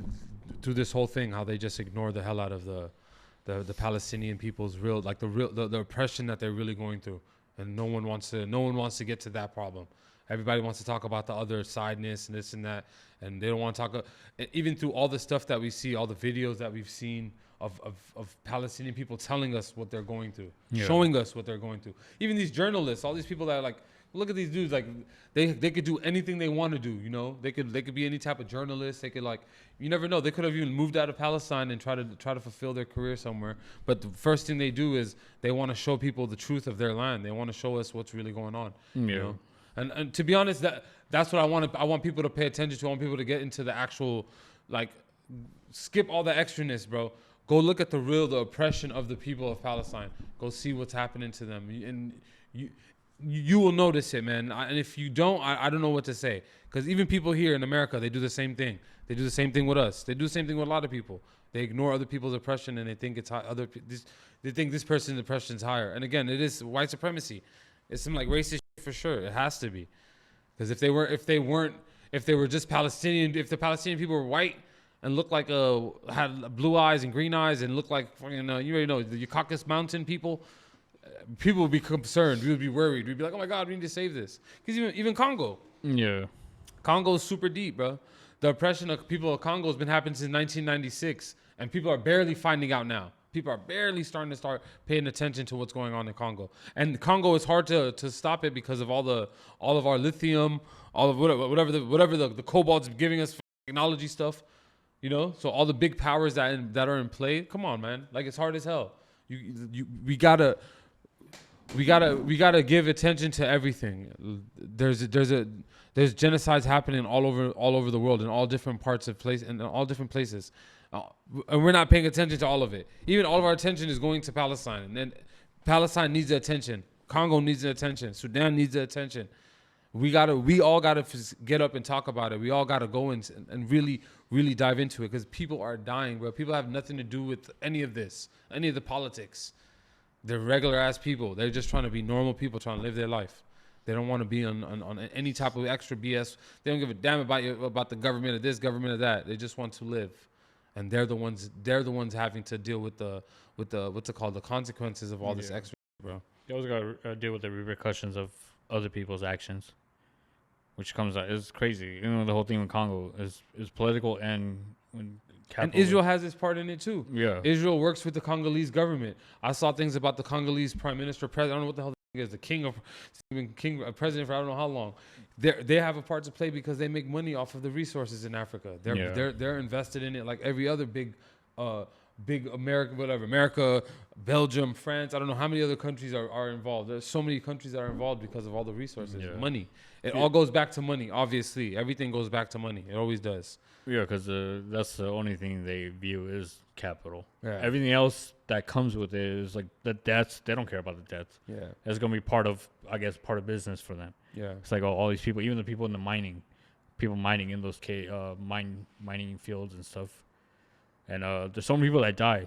through this whole thing, how they just ignore the hell out of the Palestinian people's the oppression that they're really going through, and no one wants to get to that problem. Everybody wants to talk about the other sideness and this and that, and they don't want to talk. Even through all the stuff that we see, all the videos that we've seen of Palestinian people telling us what they're going through, showing us what they're going through. Even these journalists, all these people that are like, look at these dudes, like they could do anything they want to do, you know. They could be any type of journalist. They could, like, you never know. They could have even moved out of Palestine and try to fulfill their career somewhere. But the first thing they do is they want to show people the truth of their land. They want to show us what's really going on. You know? And to be honest, that's what I want. I want people to pay attention to. I want people to get into the actual, like, skip all the extraness, bro. Go look at the oppression of the people of Palestine. Go see what's happening to them, and you will notice it, man. And if you don't, I don't know what to say. Because even people here in America, they do the same thing. They do the same thing with us. They do the same thing with a lot of people. They ignore other people's oppression and they think it's they think this person's oppression is higher. And again, it is white supremacy. It's some like racist shit for sure. It has to be. Because if they were just Palestinian, if the Palestinian people were white, and look like had blue eyes and green eyes and look like fucking you already know the Caucasus Mountain people. People would be concerned. We would be worried. We'd be like, oh my God, we need to save this. Because even Congo. Yeah. Congo is super deep, bro. The oppression of people of Congo has been happening since 1996, and people are barely finding out now. People are barely starting to start paying attention to what's going on in Congo. And Congo is hard to stop it because of all of our lithium, all of whatever the cobalt's giving us technology stuff, you know. So all the big powers that are in play. Come on, man. Like, it's hard as hell. We gotta give attention to everything. There's genocides happening all over the world in all different parts of in all different places, and we're not paying attention to all of it. Even all of our attention is going to Palestine, and then Palestine needs the attention. Congo needs the attention. Sudan needs the attention. We all gotta get up and talk about it. We all gotta go and really dive into it, because people are dying, bro. People have nothing to do with any of this, any of the politics. They're regular ass people. They're just trying to be normal people, trying to live their life. They don't want to be on any type of extra BS. They don't give a damn about the government of this, government of that. They just want to live, and they're the ones having to deal with the what's it called, the consequences of all this extra, bro. You also got to deal with the repercussions of other people's actions, which comes out is crazy. You know, the whole thing in Congo is political and Israel has its part in it too. Yeah, Israel works with the Congolese government. I saw things about the Congolese prime minister, president. I don't know what the hell is, the president for I don't know how long. They have a part to play because they make money off of the resources in Africa. They're invested in it like every other big America, Belgium, France. I don't know how many other countries are involved. There's so many countries that are involved because of all the resources. Money. It all goes back to money. Obviously, everything goes back to money. It always does. Yeah, because that's the only thing they view is capital. Yeah. Everything else that comes with it is like the debts. They don't care about the debts. Yeah, it's gonna be part of business for them. Yeah, it's like all these people, even the people in the mining in those mining fields and stuff. And there's so many people that die,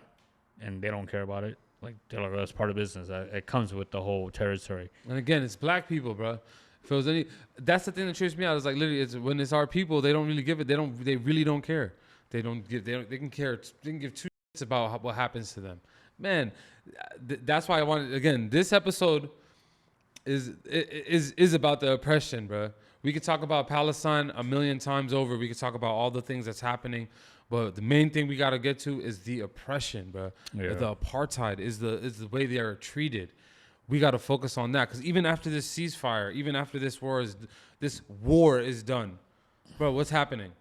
and they don't care about it. Like, they're like, that's part of business. It comes with the whole territory. And again, it's black people, bro. If it was that's the thing that trips me out. Is like, literally, it's when it's our people, they don't really give it. They really don't care. They can care. They can give two shits about what happens to them. Man, that's why I wanted, again, this episode is about the oppression, bro. We could talk about Palestine a million times over. We could talk about all the things that's happening. But the main thing we got to get to is the oppression, bro. Yeah. The apartheid is the way they are treated. We got to focus on that, because even after this ceasefire, even after this war is done, bro, what's happening?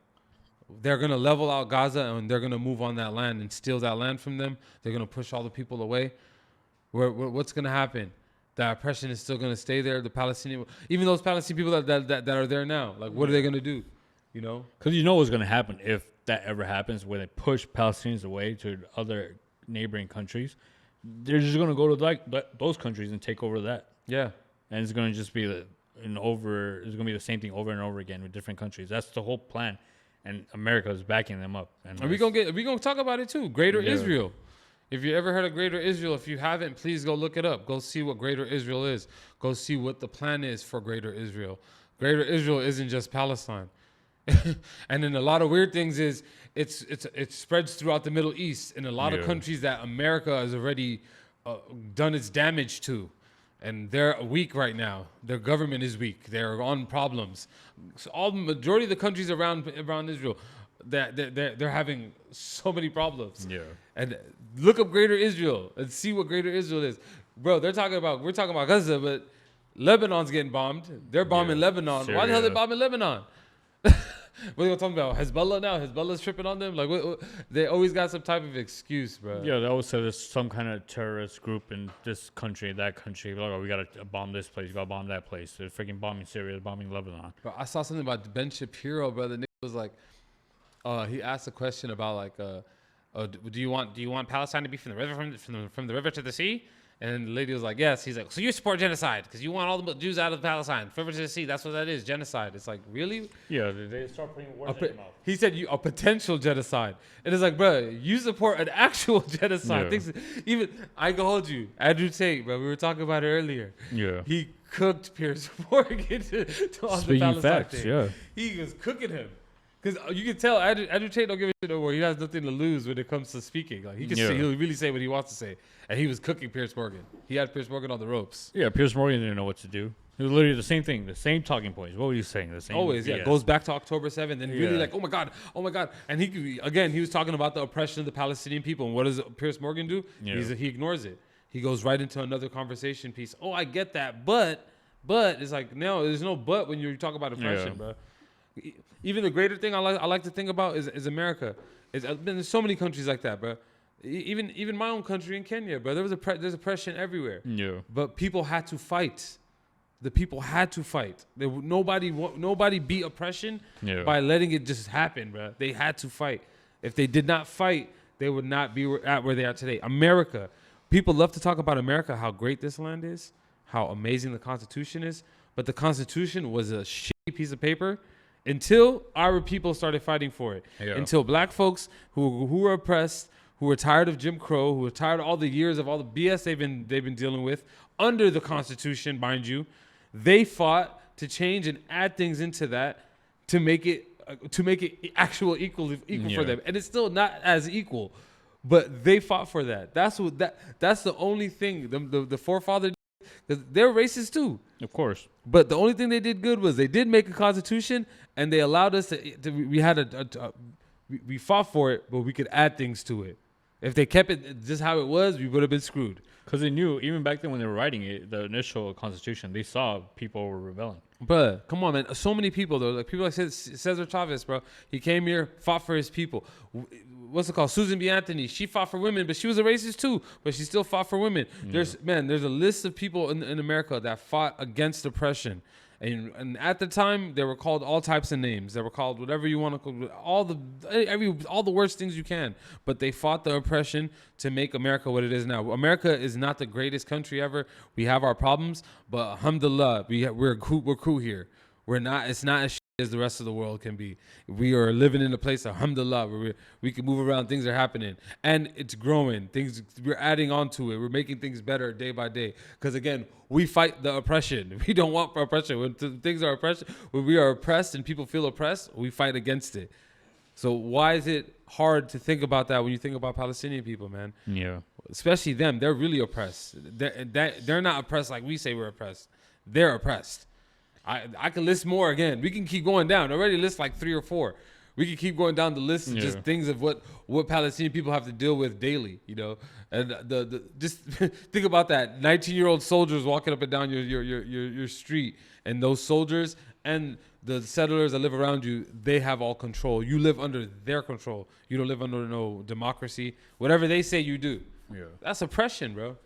They're going to level out Gaza, and they're going to move on that land and steal that land from them. They're going to push all the people away. What's going to happen? The oppression is still going to stay there. The Palestinian, even those Palestinian people that are there now, like, what are they going to do? You know? Because you know what's going to happen if that ever happens, where they push Palestinians away to other neighboring countries. They're just going to go to those countries and take over that. Yeah. And it's going to just be it's going to be the same thing over and over again with different countries. That's the whole plan. And America is backing them up. And we're going to talk about it too. Greater Israel. If you ever heard of Greater Israel, if you haven't, please go look it up. Go see what Greater Israel is. Go see what the plan is for Greater Israel. Greater Israel isn't just Palestine. And then a lot of weird things is it spreads throughout the Middle East in a lot of countries that America has already done its damage to, and they're weak right now. Their government is weak. They're on problems. So majority of the countries around Israel, they're having so many problems. Yeah. And look up Greater Israel and see what Greater Israel is, bro. We're talking about Gaza, but Lebanon's getting bombed. They're bombing Lebanon. Syria. Why the hell are they bombing Lebanon? What are you talking about? Hezbollah now? Hezbollah's tripping on them? Like, they always got some type of excuse, bro. Yeah, they always say there's some kind of terrorist group in this country, that country. Like, oh, we got to bomb this place. We got to bomb that place. They're freaking bombing Syria. They're bombing Lebanon. Bro, I saw something about Ben Shapiro, bro. The nigga was like, he asked a question about, like, do you want Palestine to be from the river from the river to the sea? And the lady was like, yes. He's like, so you support genocide because you want all the Jews out of Palestine. River to the sea, that's what that is, genocide. It's like, really? Yeah, they start putting words in your mouth. He said a potential genocide. And it's like, bro, you support an actual genocide. Yeah. Even, I can hold you. Andrew Tate, bro, we were talking about it earlier. Yeah. He cooked Piers Morgan to on the Palestine facts, thing. Yeah. He was cooking him. Because you can tell Andrew Tate don't give a shit no more. He has nothing to lose when it comes to speaking. Like he can say, he'll really say what he wants to say. And he was cooking Piers Morgan. He had Piers Morgan on the ropes. Yeah, Piers Morgan didn't know what to do. It was literally the same thing, the same talking points. What were you saying? The same. Always, yeah. Goes back to October 7th and really like, oh my God. And he was talking about the oppression of the Palestinian people. And what does Piers Morgan do? Yeah. He ignores it. He goes right into another conversation piece. Oh, I get that, but it's like no, there's no but when you talk about oppression, bro. Even the greater thing I like to think about is America. There's so many countries like that, bro. Even my own country in Kenya, bro. There's oppression everywhere. Yeah. But people had to fight. The people had to fight. Nobody beat oppression by letting it just happen, bro. They had to fight. If they did not fight, they would not be at where they are today. America. People love to talk about America, how great this land is, how amazing the Constitution is. But the Constitution was a shitty piece of paper until our people started fighting for it. Yeah. Until black folks who were oppressed, who were tired of Jim Crow, who were tired of all the years of all the BS they've been dealing with under the Constitution, mind you, they fought to change and add things into that to make it actual equal for them. And it's still not as equal, but they fought for that. That's the only thing the forefathers, they're racist too. Of course. But the only thing they did good was they did make a constitution and they allowed us we fought for it, but we could add things to it. If they kept it just how it was, we would have been screwed. Because they knew, even back then when they were writing it, the initial constitution, they saw people were rebelling. But come on, man. So many people, though. Like people like Cesar Chavez, bro. He came here, fought for his people. What's it called? Susan B. Anthony. She fought for women, but she was a racist too. But she still fought for women. Yeah. There's a list of people in America that fought against oppression. And at the time, they were called all types of names. They were called whatever you want to call all the worst things you can. But they fought the oppression to make America what it is now. America is not the greatest country ever. We have our problems, but alhamdulillah, we're cool here. It's not as shit as the rest of the world can be. We are living in a place, alhamdulillah, where we can move around. Things are happening, and it's growing. We're adding on to it. We're making things better day by day. Because again, we fight the oppression. We don't want oppression. When things are oppression, when we are oppressed and people feel oppressed, we fight against it. So why is it hard to think about that when you think about Palestinian people, man? Yeah. Especially them. They're really oppressed. They're not oppressed like we say we're oppressed. They're oppressed. I can list more again. We can keep going down. I already list like 3 or 4. We can keep going down the list of just things of what Palestinian people have to deal with daily, you know. And just think about that. 19-year-old soldiers walking up and down your street, and those soldiers and the settlers that live around you, they have all control. You live under their control. You don't live under no democracy. Whatever they say, you do. Yeah, that's oppression, bro.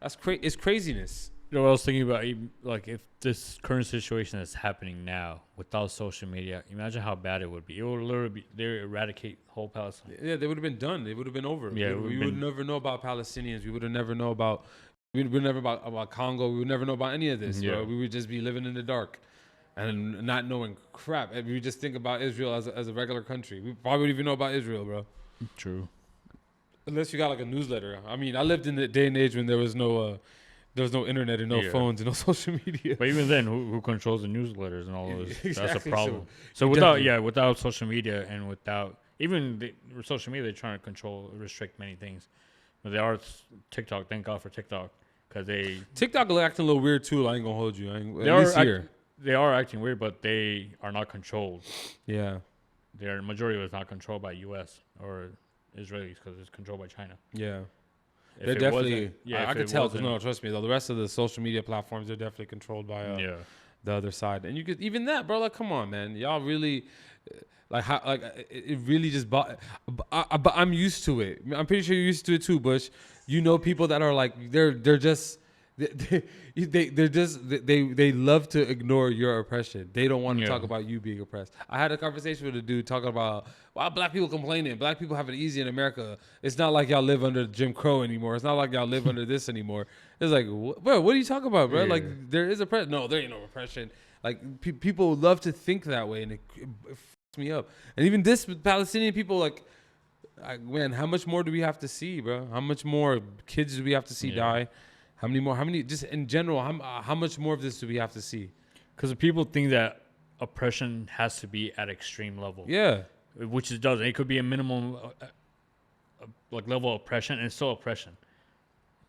It's craziness. You know what I was thinking about? Like, if this current situation that's happening now without social media, imagine how bad it would be. It would literally be, they would eradicate whole Palestine. Yeah, they would have been done. They would have been over. Yeah, we would never know about Palestinians. We would have never know about. We would never about Congo. We would never know about any of this. Yeah. Bro. We would just be living in the dark and not knowing crap. And we would just think about Israel as a regular country. We probably wouldn't even know about Israel, bro. True. Unless you got like a newsletter. I mean, I lived in the day and age when there was no internet and no phones and no social media. But even then, who controls the newsletters and all those? Exactly. That's a problem. So without social media and without even social media, they're trying to restrict many things. But they are TikTok. Thank God for TikTok, because TikTok is acting a little weird too. I ain't gonna hold you. They are acting weird, but they are not controlled. Yeah, their majority was not controlled by U.S. or Israelis, because it's controlled by China. Yeah. They're definitely. I could tell. No, trust me. Though the rest of the social media platforms are definitely controlled by the other side. And you could even that, bro. Like, come on, man. Y'all really it really just. But I'm used to it. I'm pretty sure you're used to it too, Bush. You know, people that are like they're just. They love to ignore your oppression. They don't want to talk about you being oppressed. I had a conversation with a dude talking about why black people complaining. Black people have it easy in America. It's not like y'all live under Jim Crow anymore. It's not like y'all live under this anymore. It's like, bro, what are you talking about, bro? Yeah. Like, there is oppression. No, there ain't no oppression. Like, people love to think that way, and it fucks me up. And even this Palestinian people, like, man, how much more do we have to see, bro? How much more kids do we have to see die? How many just in general, how much more of this do we have to see? Because people think that oppression has to be at extreme level. Yeah. Which it doesn't. It could be a minimum like level of oppression, and it's still oppression.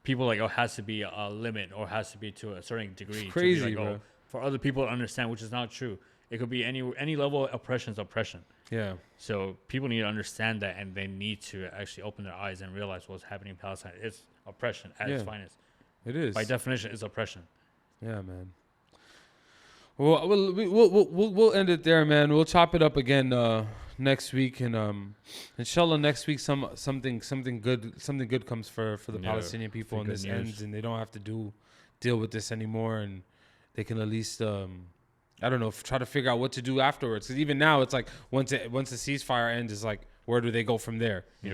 People like, oh, has to be a limit or has to be to a certain degree. It's crazy, to be like, bro. oh, for other people to understand, which is not true. It could be any level of oppression is oppression. Yeah. So people need to understand that, and they need to actually open their eyes and realize what's happening in Palestine. It's oppression at its finest. It is. By definition, it's oppression. Yeah, man. Well, we'll end it there, man. We'll chop it up again next week, and inshallah next week something good comes for the Palestinian people, and this ends, and they don't have to deal with this anymore, and they can at least I don't know, try to figure out what to do afterwards. Because even now, it's like once the ceasefire ends, it's like, where do they go from there? You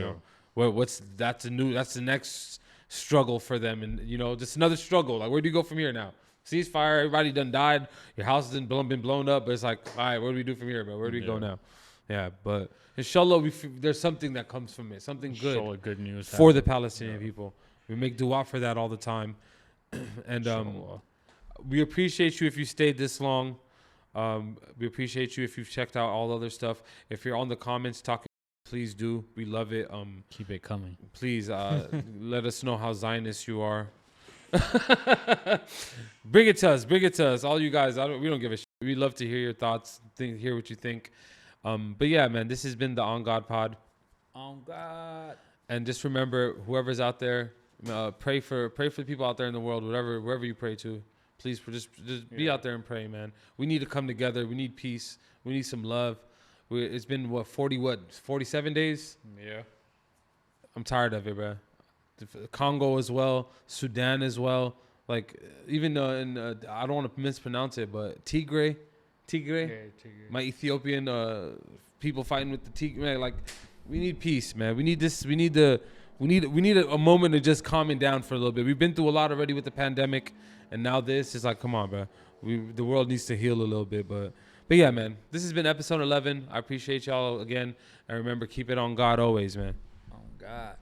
know, that's the next struggle for them, and just another struggle. Like, where do you go from here now? Ceasefire, everybody done died. Your house has been blown up, but it's like, all right, what do we do from here, bro? Where do we go now? Yeah, but inshallah, there's something that comes from it, something good news for the Palestinian people. We make dua for that all the time, and we appreciate you if you stayed this long. We appreciate you if you've checked out all the other stuff. If you're on the comments talking, please do. We love it. Keep it coming. Please let us know how Zionist you are. Bring it to us. All you guys, we don't give a shit. We love to hear your thoughts, hear what you think. But yeah, man, this has been the On God Pod. On God. And just remember, whoever's out there, pray for the people out there in the world, wherever you pray to. Please just be out there and pray, man. We need to come together. We need peace. We need some love. It's been 47 days? Yeah. I'm tired of it, bro. Congo as well, Sudan as well. Like, even I don't want to mispronounce it, but Tigray. Yeah, Tigray. My Ethiopian people fighting with the Tigray. Man, like, we need peace, man. We need this. We need a moment of just calming down for a little bit. We've been through a lot already with the pandemic, and now this is like, come on, bro. The world needs to heal a little bit, but yeah, man. This has been episode 11. I appreciate y'all again, and remember, keep it on God always, man. On God.